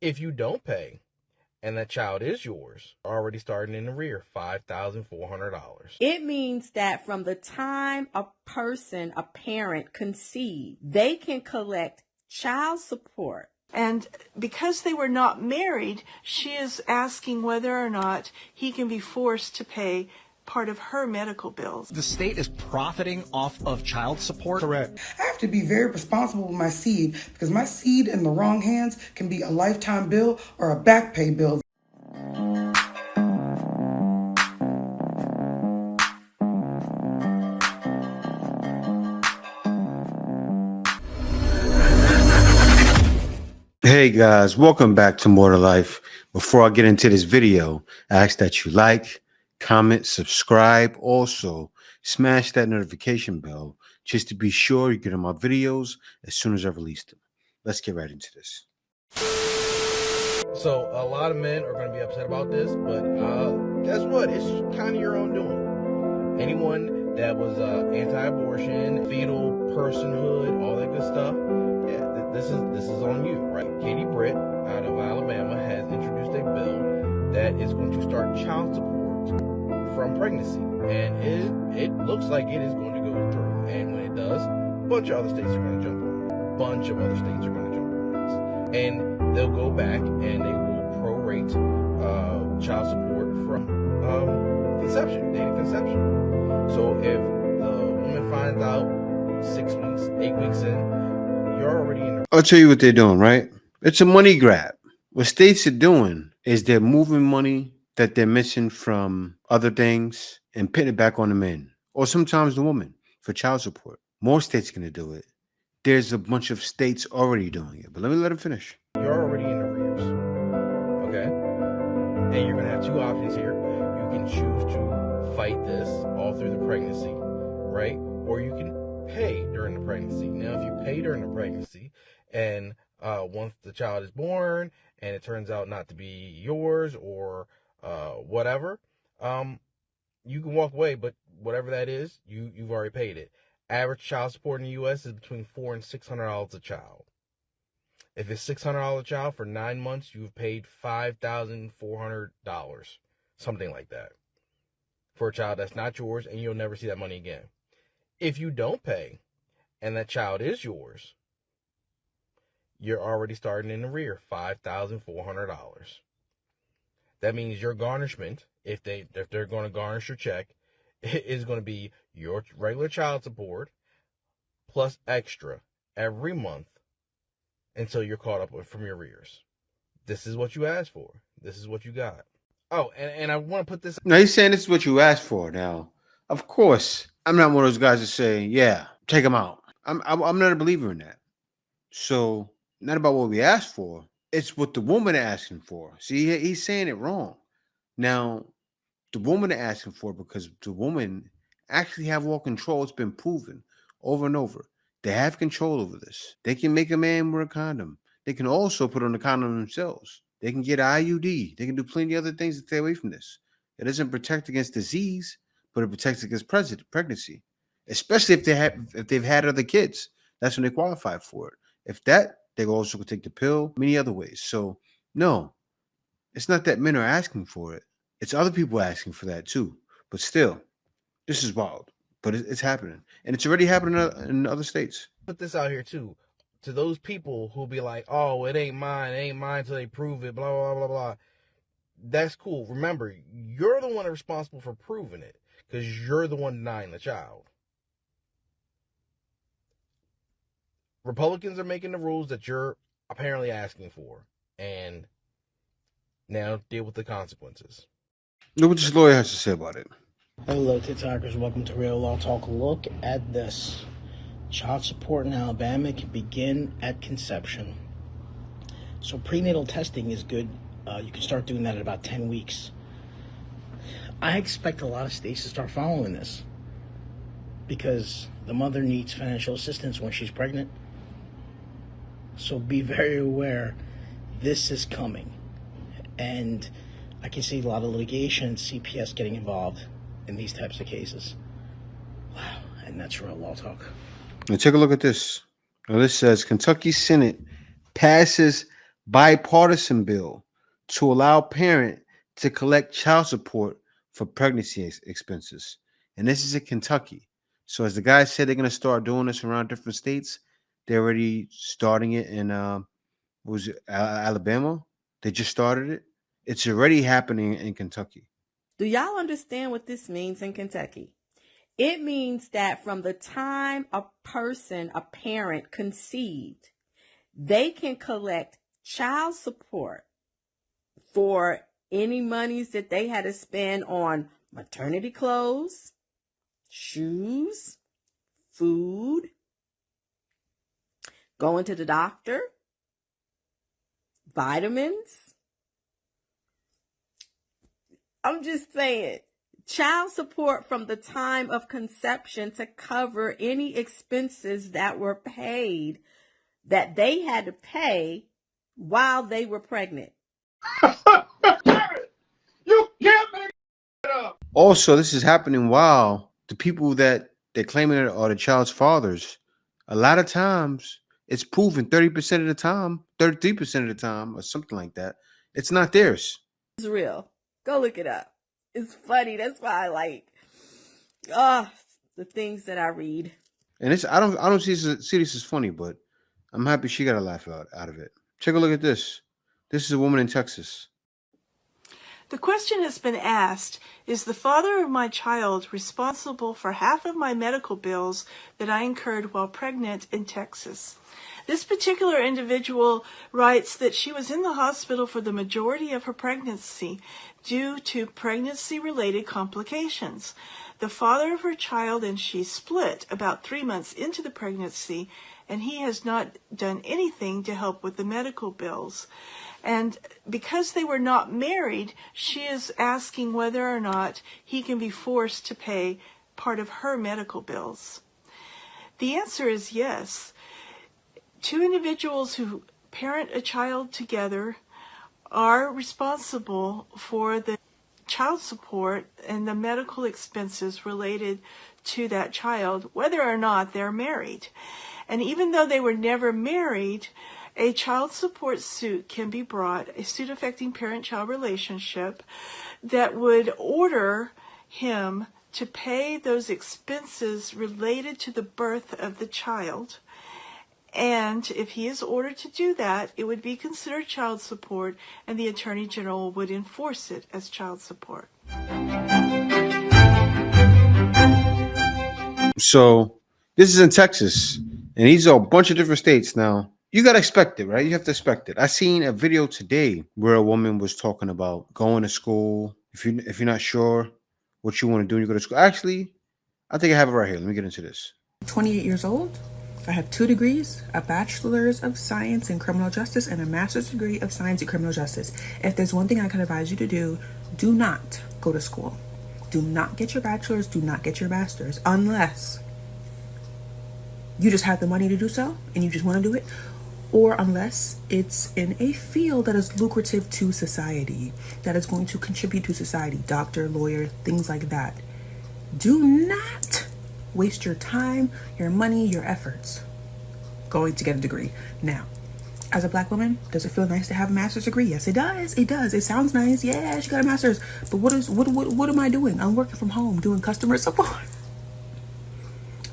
If you don't pay and that child is yours, already starting in the rear, $5,400. It means that from the time a parent conceives, they can collect child support. And because they were not married, she is asking whether or not he can be forced to pay part of her medical bills. The state is profiting off of child support? Correct. I have to be very responsible with my seed because my seed in the wrong hands can be a lifetime bill or a back pay bill. Hey guys, welcome back to More to Life. Before I get into this video, I ask that you like, comment, subscribe. Also, smash that notification bell just to be sure you get on my videos as soon as I release them. Let's get right into this. So a lot of men are going to be upset about this, but guess what? It's kind of your own doing. Anyone that was anti-abortion, fetal personhood, all that good stuff, yeah, this is on you, right? Katie Britt out of Alabama has introduced a bill that is going to start child support from pregnancy, and it looks like it is going to go through. And when it does, a bunch of other states are going to jump on it. A bunch of other states are going to jump on this, and they'll go back and they will prorate child support from conception, date of conception. So if the woman finds out 6 weeks, 8 weeks in, you're already in the... I'll tell you what they're doing, right? It's a money grab. What states are doing is they're moving money that they're missing from other things and putting it back on the men, or sometimes the woman, for child support. More states are going to do it. There's a bunch of states already doing it, but let me let him finish. You're already in the rears, okay? And you're going to have two options here. You can choose to fight this all through the pregnancy, right? Or you can pay during the pregnancy. Now, if you pay during the pregnancy and once the child is born and it turns out not to be yours or whatever, you can walk away, but whatever that is, you've already paid it. Average child support in the U.S. is between $400 and $600 a child. If it's $600 a child for 9 months, you've paid $5,400, something like that, for a child that's not yours, and you'll never see that money again. If you don't pay and that child is yours, you're already starting in the rear, $5,400. That means your garnishment, if they're going to garnish your check, is going to be your regular child support plus extra every month until you're caught up from your rears. This is what you asked for. This is what you got. Oh, and I want to put this... Now, he's saying this is what you asked for. Now, of course, I'm not one of those guys that say, yeah, take them out. I'm not a believer in that. So, not about what we asked for. It's what the woman asking for. See, he's saying it wrong. Now, the woman asking for it because the woman actually have all control. It's been proven over and over. They have control over this. They can make a man wear a condom. They can also put on the condom themselves. They can get an IUD. They can do plenty of other things to stay away from this. It doesn't protect against disease, but it protects against pregnancy, especially if they've had other kids. That's when they qualify for it. If that, they also could take the pill many other ways. So no, it's not that men are asking for it. It's other people asking for that too. But still, this is wild. But it's happening, and it's already happening in other states. Put this out here too, to those people who'll be like, "Oh, it ain't mine till they prove it." Blah blah blah blah. That's cool. Remember, you're the one responsible for proving it because you're the one denying the child. Republicans are making the rules that you're apparently asking for, and now deal with the consequences. Look what this lawyer has to say about it. Hello, TikTokers. Welcome to Real Law Talk. Look at this. Child support in Alabama can begin at conception. So prenatal testing is good. You can start doing that at about 10 weeks. I expect a lot of states to start following this because the mother needs financial assistance when she's pregnant. So be very aware this is coming. And I can see a lot of litigation, CPS getting involved in these types of cases. Wow, and that's Real Law Talk. Now take a look at this. Now this says Kentucky Senate passes bipartisan bill to allow parent to collect child support for pregnancy expenses. And this is in Kentucky. So as the guy said, they're going to start doing this around different states. They're already starting it in was it Alabama? They just started it. It's already happening in Kentucky. Do y'all understand what this means in Kentucky? It means that from the time a parent conceived, they can collect child support for any monies that they had to spend on maternity clothes, shoes, food, going to the doctor, vitamins. I'm just saying, child support from the time of conception to cover any expenses that were paid that they had to pay while they were pregnant. You can't make it up. Also, this is happening while the people that they're claiming are the child's fathers. A lot of times, it's proven 30% of the time, 33% of the time, or something like that. It's not theirs. It's real. Go look it up. It's funny. That's why I like the things that I read. And it's I don't see this as funny, but I'm happy she got a laugh out of it. Take a look at this. This is a woman in Texas. The question has been asked, is the father of my child responsible for half of my medical bills that I incurred while pregnant in Texas? This particular individual writes that she was in the hospital for the majority of her pregnancy due to pregnancy-related complications. The father of her child and she split about 3 months into the pregnancy, and he has not done anything to help with the medical bills. And because they were not married, she is asking whether or not he can be forced to pay part of her medical bills. The answer is yes. Two individuals who parent a child together are responsible for the child support and the medical expenses related to that child, whether or not they're married. And even though they were never married, a child support suit can be brought, a suit affecting parent-child relationship, that would order him to pay those expenses related to the birth of the child. And if he is ordered to do that, it would be considered child support, and the Attorney General would enforce it as child support. So this is in Texas, and these are a bunch of different states now. You gotta expect it, right? You have to expect it. I seen a video today where a woman was talking about going to school. If you're not sure what you want to do when you go to school, actually, I think I have it right here. Let me get into this. 28 years old. I have 2 degrees, a bachelor's of science in criminal justice and a master's degree of science in criminal justice. If there's one thing I can advise you to do not go to school. Do not get your bachelor's, do not get your master's, unless you just have the money to do so and you just want to do it, or unless it's in a field that is lucrative to society, that is going to contribute to society, doctor, lawyer, things like that. Do not waste your time, your money, your efforts going to get a degree. Now, as a black woman, does it feel nice to have a master's degree? Yes, it does. It does. It sounds nice. Yeah, she got a master's. But what am I doing? I'm working from home doing customer support.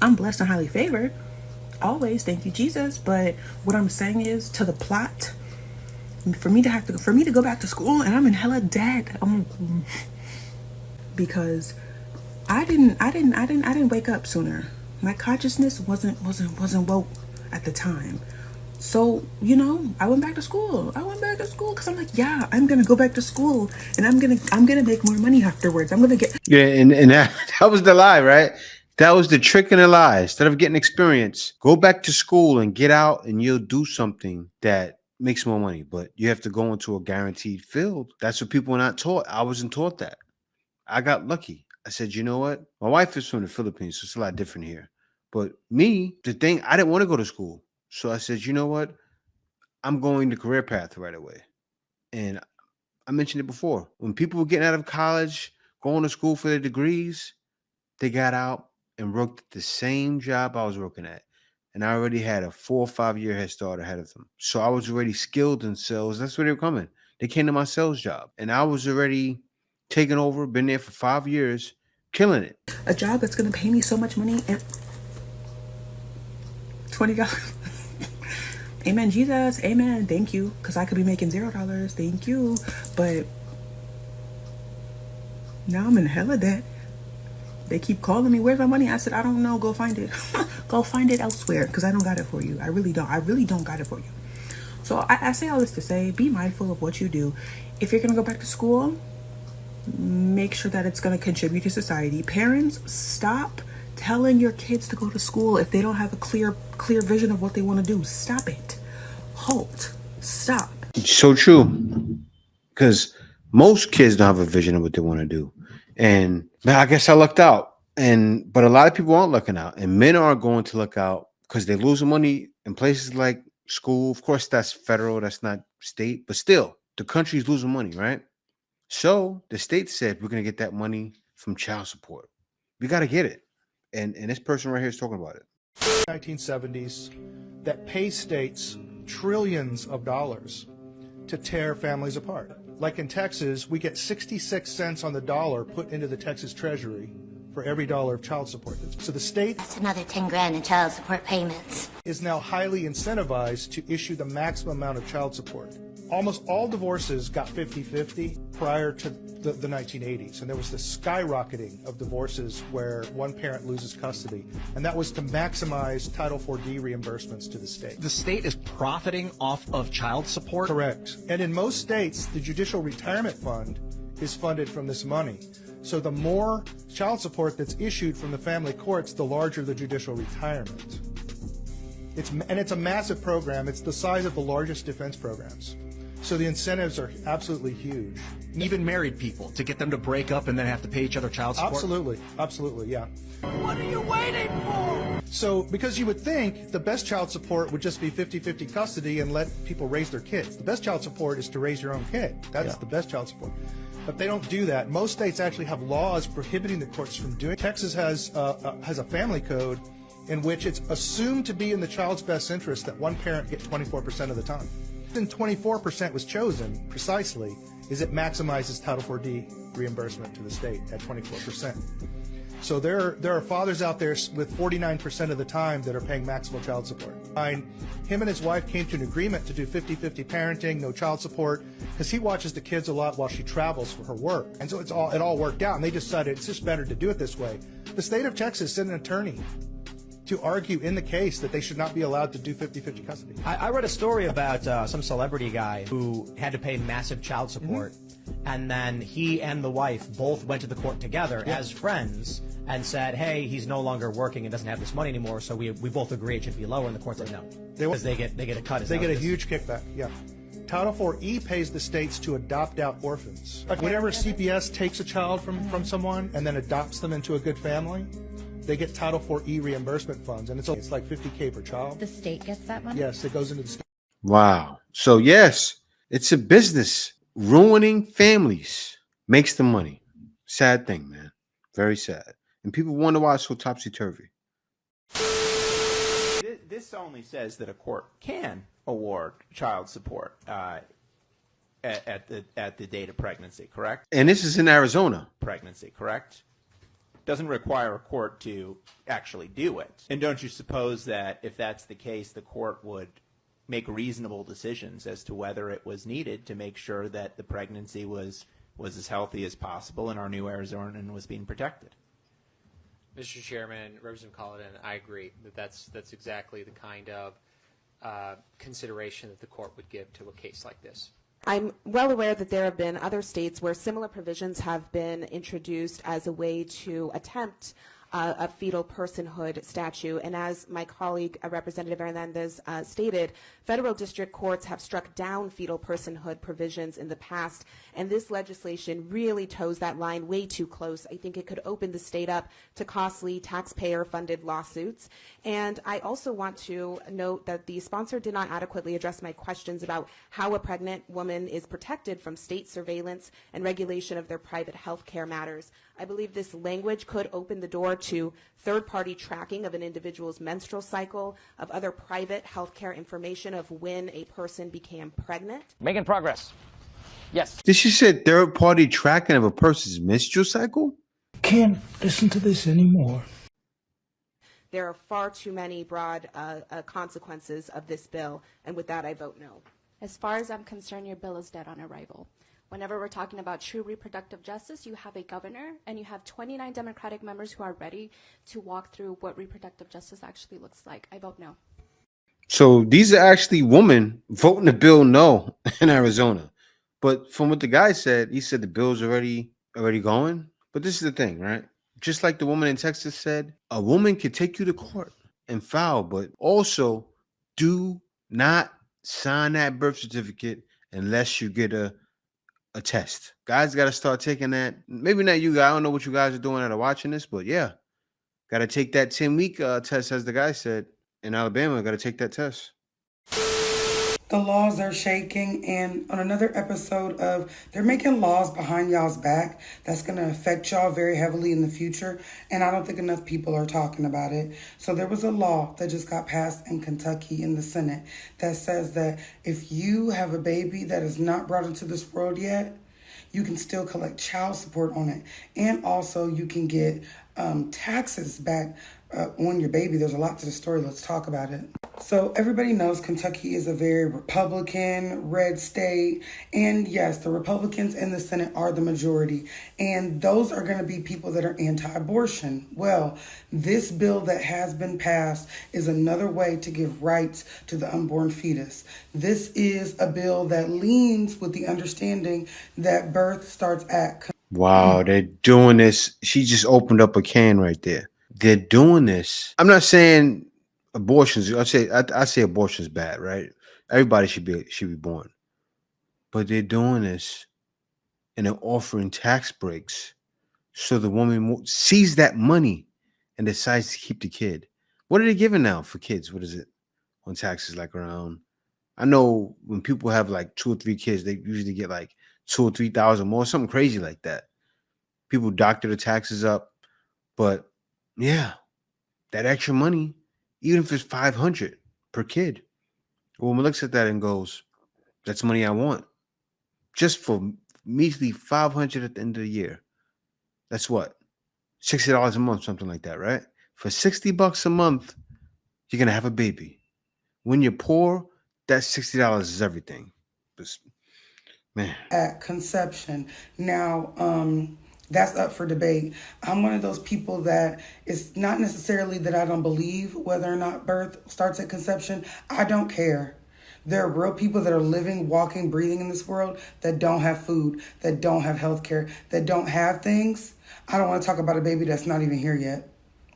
I'm blessed and highly favored. Always, thank you, Jesus. But what I'm saying is, to the plot, for me to go back to school and I'm in hella debt. Because I didn't wake up sooner. My consciousness wasn't woke at the time. So, I went back to school. Because I'm like, yeah, I'm gonna go back to school and I'm gonna make more money afterwards. I'm gonna get and that was the lie, right? That was the trick and the lie. Instead of getting experience, go back to school and get out and you'll do something that makes more money. But you have to go into a guaranteed field. That's what people are not taught. I wasn't taught that. I got lucky. I said, you know what? My wife is from the Philippines, so it's a lot different here. But me, I didn't want to go to school. So I said, you know what? I'm going the career path right away. And I mentioned it before. When people were getting out of college, going to school for their degrees, they got out and worked at the same job I was working at. and I already had a 4 or 5 year head start ahead of them. So I was already skilled in sales. That's where they were coming. They came to my sales job, and I was already taking over, been there for 5 years, killing it. A job that's going to pay me so much money and $20. Amen, Jesus. Amen. Thank you. Because I could be making $0. Thank you. But now I'm in hell of debt. They keep calling me, where's my money? I said, I don't know. Go find it. Go find it elsewhere, because I don't got it for you. I really don't. I really don't got it for you. So I say all this to say, be mindful of what you do. If you're going to go back to school, make sure that it's going to contribute to society. Parents, stop telling your kids to go to school if they don't have a clear vision of what they want to do. Stop it. Halt. Stop. So true. Because most kids don't have a vision of what they want to do. And man, I guess I lucked out. But a lot of people aren't lucking out. And men are going to luck out because they're losing money in places like school. Of course, that's federal, that's not state. But still, the country's losing money, right? So the state said we're going to get that money from child support. We got to get it. And this person right here is talking about it. 1970s that pay states trillions of dollars to tear families apart. Like in Texas, we get 66 cents on the dollar put into the Texas Treasury for every dollar of child support. So the state, that's another 10 grand in child support payments, is now highly incentivized to issue the maximum amount of child support. Almost all divorces got 50-50 prior to the 1980s, and there was this skyrocketing of divorces where one parent loses custody, and that was to maximize Title IV-D reimbursements to the state. The state is profiting off of child support? Correct. And in most states, the Judicial Retirement Fund is funded from this money. So the more child support that's issued from the family courts, the larger the judicial retirement. It's a massive program. It's the size of the largest defense programs. So the incentives are absolutely huge. Even married people, to get them to break up and then have to pay each other child support? Absolutely, yeah. What are you waiting for? So, because you would think the best child support would just be 50-50 custody and let people raise their kids. The best child support is to raise your own kid. That's the best child support. But they don't do that. Most states actually have laws prohibiting the courts from doing it. Texas has a family code in which it's assumed to be in the child's best interest that one parent get 24% of the time. And 24% was chosen precisely is it maximizes Title IV-D reimbursement to the state at 24%. So there are fathers out there with 49% of the time that are paying maximal child support. Him and his wife came to an agreement to do 50-50 parenting, no child support, because he watches the kids a lot while she travels for her work. And so it all worked out, and they decided it's just better to do it this way. The state of Texas sent an attorney to argue in the case that they should not be allowed to do 50-50 custody. I read a story about some celebrity guy who had to pay massive child support, and then he and the wife both went to the court together as friends and said, hey, he's no longer working and doesn't have this money anymore, so we both agree it should be lower, and the court said no. Because they get a cut. They get a huge kickback, yeah. Title IV-E pays the states to adopt out orphans. Like whenever CPS takes a child from someone and then adopts them into a good family, they get Title IV-E reimbursement funds, and it's like $50K per child. the state gets that money? Yes, it goes into the state. Wow. So yes, it's a business. Ruining families makes the money. Sad thing, man. Very sad. And people wonder why it's so topsy-turvy. This only says that a court can award child support at the date of pregnancy, correct? And this is in Arizona. Pregnancy, correct? Doesn't require a court to actually do it. And don't you suppose that if that's the case, the court would make reasonable decisions as to whether it was needed to make sure that the pregnancy was as healthy as possible and our new Arizonan was being protected? Mr. Chairman, Representative Colladin, I agree that that's exactly the kind of consideration that the court would give to a case like this. I'm well aware that there have been other states where similar provisions have been introduced as a way to attempt a fetal personhood statute. And as my colleague, Representative Hernandez, stated, federal district courts have struck down fetal personhood provisions in the past, and this legislation really toes that line way too close. I think it could open the state up to costly taxpayer-funded lawsuits. And I also want to note that the sponsor did not adequately address my questions about how a pregnant woman is protected from state surveillance and regulation of their private health care matters. I believe this language could open the door regard to third-party tracking of an individual's menstrual cycle, of other private healthcare information of when a person became pregnant. Making progress. Yes. Did she say third-party tracking of a person's menstrual cycle? Can't listen to this anymore. There are far too many broad consequences of this bill, and with that, I vote no. As far as I'm concerned, your bill is dead on arrival. Whenever we're talking about true reproductive justice, you have a governor and you have 29 Democratic members who are ready to walk through what reproductive justice actually looks like. I vote no. So these are actually women voting the bill no in Arizona. But from what the guy said, he said the bill's already going. But this is the thing, right? Just like the woman in Texas said, a woman can take you to court and file, but also do not sign that birth certificate unless you get a test. Guys got to start taking that. Maybe not you guys. I don't know what you guys are doing that are watching this, but yeah, got to take that 10-week test, as the guy said in Alabama. Got to take that test. The laws are shaking, and on another episode of they're making laws behind y'all's back that's going to affect y'all very heavily in the future, and I don't think enough people are talking about it. So there was a law that just got passed in Kentucky in the Senate that says that if you have a baby that is not brought into this world yet, you can still collect child support on it, and also you can get taxes back on your baby. There's a lot to the story. Let's talk about it. So everybody knows Kentucky is a very Republican red state. And yes, the Republicans in the Senate are the majority. And those are going to be people that are anti-abortion. Well, this bill that has been passed is another way to give rights to the unborn fetus. This is a bill that leans with the understanding that birth starts at... Wow, they're doing this. She just opened up a can right there. They're doing this. I'm not saying abortions. I say abortion's bad, right? Everybody should be born, but they're doing this, and they're offering tax breaks, so the woman sees that money and decides to keep the kid. What are they giving now for kids? What is it on taxes? Like around? I know when people have like 2 or 3 kids, they usually get like 2,000 or 3,000 more, something crazy like that. People doctor the taxes up, but yeah, that extra money, even if it's $500 per kid, a woman looks at that and goes, "That's money I want." Just for measly $500 at the end of the year. That's what, $60 a month, something like that, right? For $60 a month, you're gonna have a baby. When you're poor, that $60 is everything. Man. At conception. Now, that's up for debate. I'm one of those people that it's not necessarily that I don't believe whether or not birth starts at conception. I don't care. There are real people that are living, walking, breathing in this world that don't have food, that don't have health care, that don't have things. I don't want to talk about a baby that's not even here yet.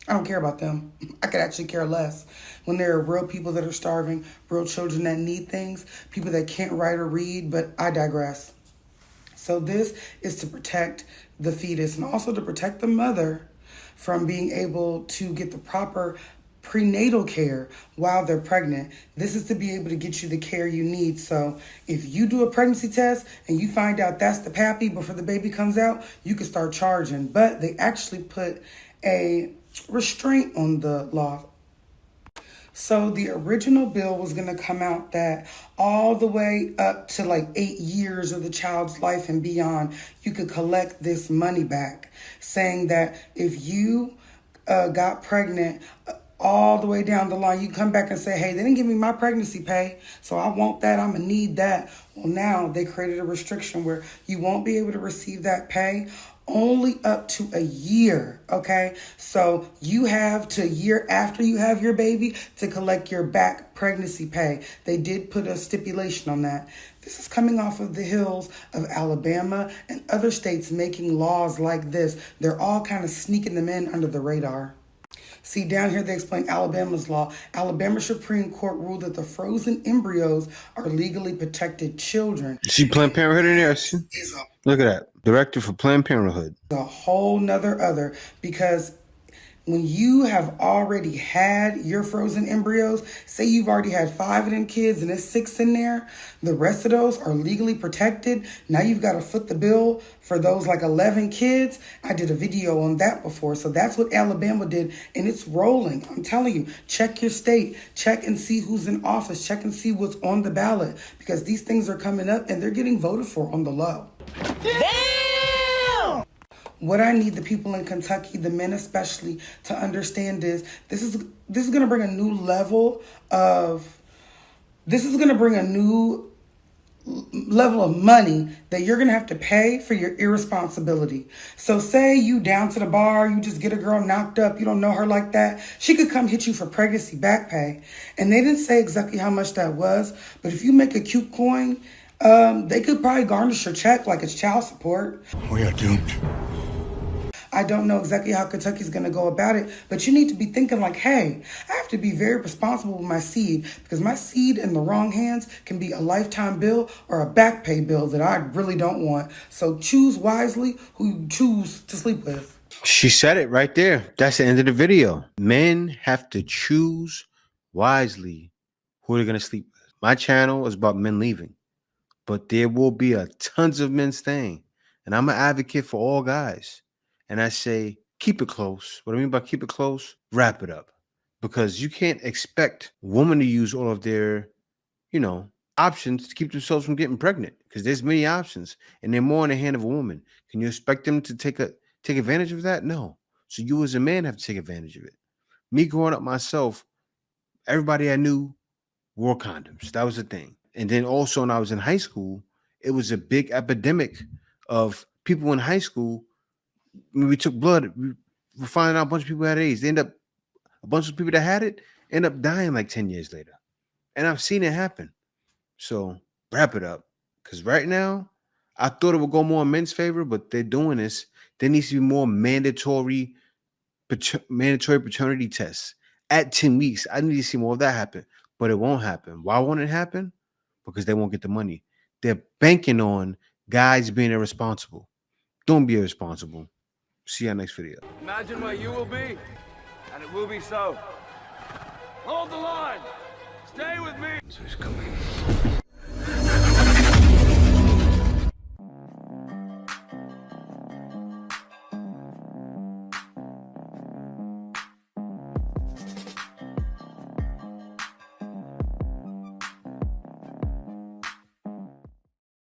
I don't care about them. I could actually care less. When there are real people that are starving, real children that need things, people that can't write or read, but I digress. So this is to protect the fetus and also to protect the mother from being able to get the proper prenatal care while they're pregnant. This is to be able to get you the care you need. So if you do a pregnancy test and you find out that's the pappy before the baby comes out, you can start charging. But they actually put a restraint on the law. So the original bill was going to come out that all the way up to like 8 years of the child's life and beyond, you could collect this money back, saying that if you got pregnant all the way down the line, you come back and say, hey, they didn't give me my pregnancy pay, so I want that, I'm going to need that. Well, now they created a restriction where you won't be able to receive that pay only up to a year, okay? So you have to a year after you have your baby to collect your back pregnancy pay. They did put a stipulation on that. This is coming off of the hills of Alabama and other states making laws like this. They're all kind of sneaking them in under the radar. See, down here they explain Alabama's law. Alabama Supreme Court ruled that the frozen embryos are legally protected children. See Planned Parenthood in there? Look at that. Director for Planned Parenthood. A whole nother other, because when you have already had your frozen embryos, say you've already had 5 of them kids and there's 6 in there, the rest of those are legally protected. Now you've got to foot the bill for those like 11 kids. I did a video on that before. So that's what Alabama did, and it's rolling. I'm telling you, check your state, check and see who's in office, check and see what's on the ballot, because these things are coming up and they're getting voted for on the low. Damn! What I need the people in Kentucky, the men especially, to understand is this is going to bring a new level of money that you're going to have to pay for your irresponsibility. So say you down to the bar, you just get a girl knocked up, you don't know her like that. She could come hit you for pregnancy back pay. And they didn't say exactly how much that was, but if you make a cute coin, they could probably garnish your check like it's child support. We are doomed. I don't know exactly how Kentucky's going to go about it, but you need to be thinking like, hey, I have to be very responsible with my seed, because my seed in the wrong hands can be a lifetime bill or a back pay bill that I really don't want. So choose wisely who you choose to sleep with. She said it right there. That's the end of the video. Men have to choose wisely who they're going to sleep with. My channel is about men leaving, but there will be tons of men staying. And I'm an advocate for all guys. And I say, keep it close. What I mean by keep it close, wrap it up. Because you can't expect women to use all of their, options to keep themselves from getting pregnant. Because there's many options, and they're more in the hand of a woman. Can you expect them to take advantage of that? No. So you as a man have to take advantage of it. Me growing up myself, everybody I knew wore condoms. That was the thing. And then also when I was in high school, it was a big epidemic of people in high school. When we took blood, we were finding out a bunch of people had AIDS. A bunch of people that had it end up dying like 10 years later. And I've seen it happen. So wrap it up. Because right now, I thought it would go more in men's favor, but they're doing this. There needs to be more mandatory paternity tests at 10 weeks. I need to see more of that happen, but it won't happen. Why won't it happen? Because they won't get the money. They're banking on guys being irresponsible. Don't be irresponsible. See you next video. Imagine where you will be, and it will be so. Hold the line. Stay with me. Who's coming?